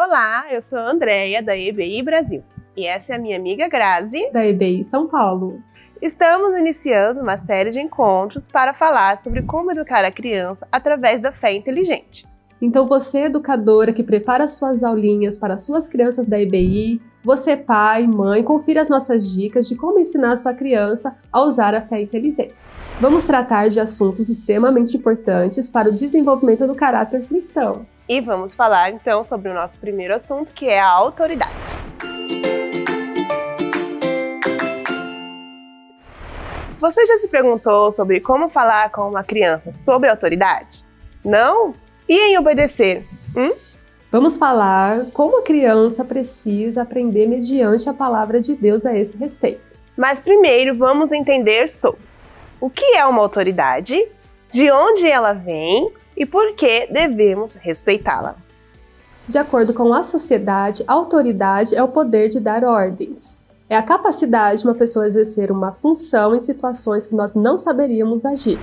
Olá, eu sou a Andréia, da EBI Brasil, e essa é a minha amiga Grazi, da EBI São Paulo. Estamos iniciando uma série de encontros para falar sobre como educar a criança através da fé inteligente. Então você, educadora que prepara suas aulinhas para suas crianças da EBI, você pai, mãe, confira as nossas dicas de como ensinar a sua criança a usar a fé inteligente. Vamos tratar de assuntos extremamente importantes para o desenvolvimento do caráter cristão. E vamos falar então sobre o nosso primeiro assunto, que é a autoridade. Você já se perguntou sobre como falar com uma criança sobre autoridade? Não? E em obedecer? Vamos falar como a criança precisa aprender mediante a palavra de Deus a esse respeito. Mas primeiro vamos entender sobre o que é uma autoridade, de onde ela vem e por que devemos respeitá-la. De acordo com a sociedade, a autoridade é o poder de dar ordens. É a capacidade de uma pessoa exercer uma função em situações que nós não saberíamos agir.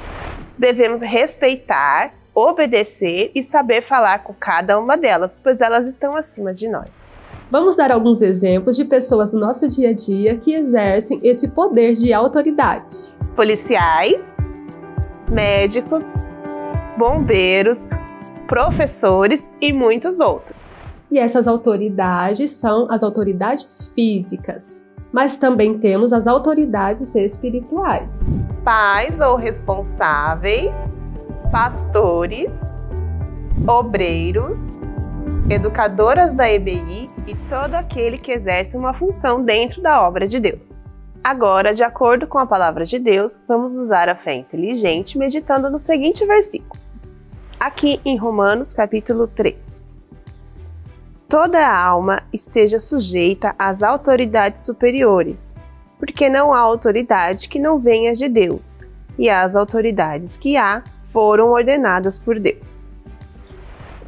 Devemos respeitar, obedecer e saber falar com cada uma delas, pois elas estão acima de nós. Vamos dar alguns exemplos de pessoas do nosso dia a dia que exercem esse poder de autoridade. Policiais, médicos, bombeiros, professores e muitos outros. E essas autoridades são as autoridades físicas, mas também temos as autoridades espirituais. Pais ou responsáveis, pastores, obreiros, educadoras da EBI e todo aquele que exerce uma função dentro da obra de Deus. Agora, de acordo com a palavra de Deus, vamos usar a fé inteligente meditando no seguinte versículo. Aqui em Romanos capítulo 13. Toda a alma esteja sujeita às autoridades superiores, porque não há autoridade que não venha de Deus, e as autoridades que há foram ordenadas por Deus.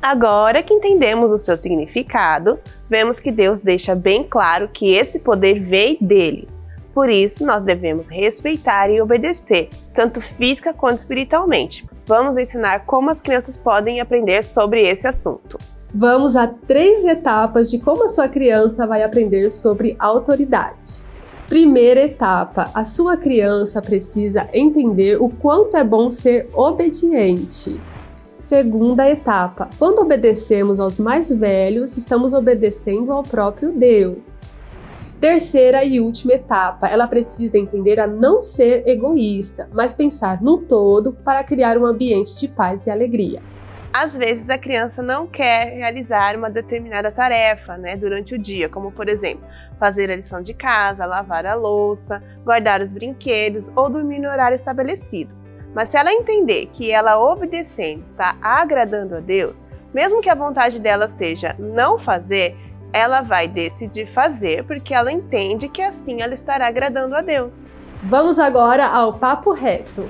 Agora que entendemos o seu significado, vemos que Deus deixa bem claro que esse poder veio dele. Por isso, nós devemos respeitar e obedecer, tanto física quanto espiritualmente. Vamos ensinar como as crianças podem aprender sobre esse assunto. Vamos a 3 etapas de como a sua criança vai aprender sobre autoridade. Primeira etapa, a sua criança precisa entender o quanto é bom ser obediente. Segunda etapa, quando obedecemos aos mais velhos, estamos obedecendo ao próprio Deus. Terceira e última etapa, ela precisa entender a não ser egoísta, mas pensar no todo para criar um ambiente de paz e alegria. Às vezes a criança não quer realizar uma determinada tarefa, durante o dia, como por exemplo, fazer a lição de casa, lavar a louça, guardar os brinquedos ou dormir no horário estabelecido. Mas se ela entender que ela obedecendo está agradando a Deus, mesmo que a vontade dela seja não fazer, ela vai decidir fazer porque ela entende que assim ela estará agradando a Deus. Vamos agora ao papo reto.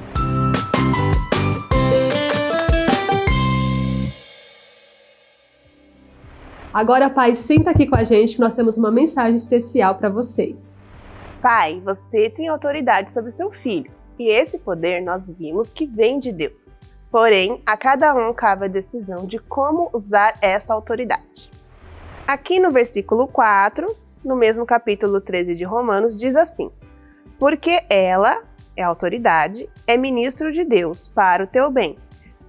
Agora, pai, senta aqui com a gente que nós temos uma mensagem especial para vocês. Pai, você tem autoridade sobre seu filho, e esse poder nós vimos que vem de Deus. Porém, a cada um cabe a decisão de como usar essa autoridade. Aqui no versículo 4, no mesmo capítulo 13 de Romanos, diz assim: porque ela, é a autoridade, é ministro de Deus para o teu bem.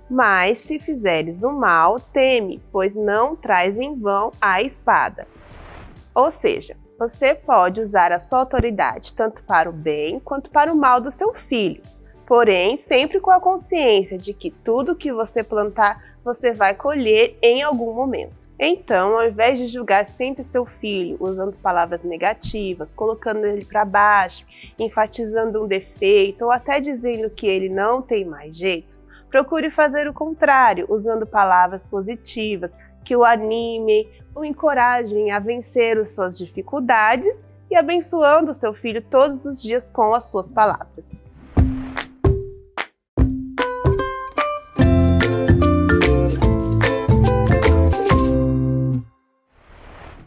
Mas se fizeres o mal, teme, pois não traz em vão a espada. Ou seja, você pode usar a sua autoridade tanto para o bem quanto para o mal do seu filho. Porém, sempre com a consciência de que tudo que você plantar, você vai colher em algum momento. Então, ao invés de julgar sempre seu filho usando palavras negativas, colocando ele para baixo, enfatizando um defeito ou até dizendo que ele não tem mais jeito, procure fazer o contrário, usando palavras positivas que o animem, o encorajem a vencer as suas dificuldades e abençoando o seu filho todos os dias com as suas palavras.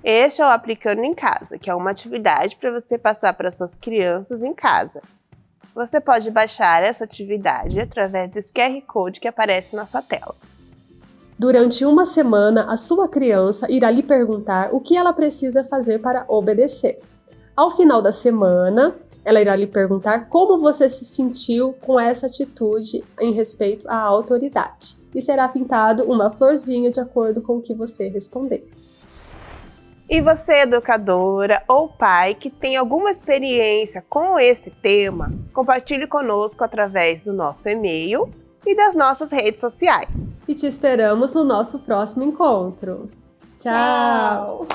Este é o Aplicando em Casa, que é uma atividade para você passar para suas crianças em casa. Você pode baixar essa atividade através desse QR Code que aparece na sua tela. Durante uma semana, a sua criança irá lhe perguntar o que ela precisa fazer para obedecer. Ao final da semana, ela irá lhe perguntar como você se sentiu com essa atitude em respeito à autoridade. E será pintado uma florzinha de acordo com o que você responder. E você, educadora ou pai que tem alguma experiência com esse tema, compartilhe conosco através do nosso e-mail e das nossas redes sociais. E te esperamos no nosso próximo encontro. Tchau!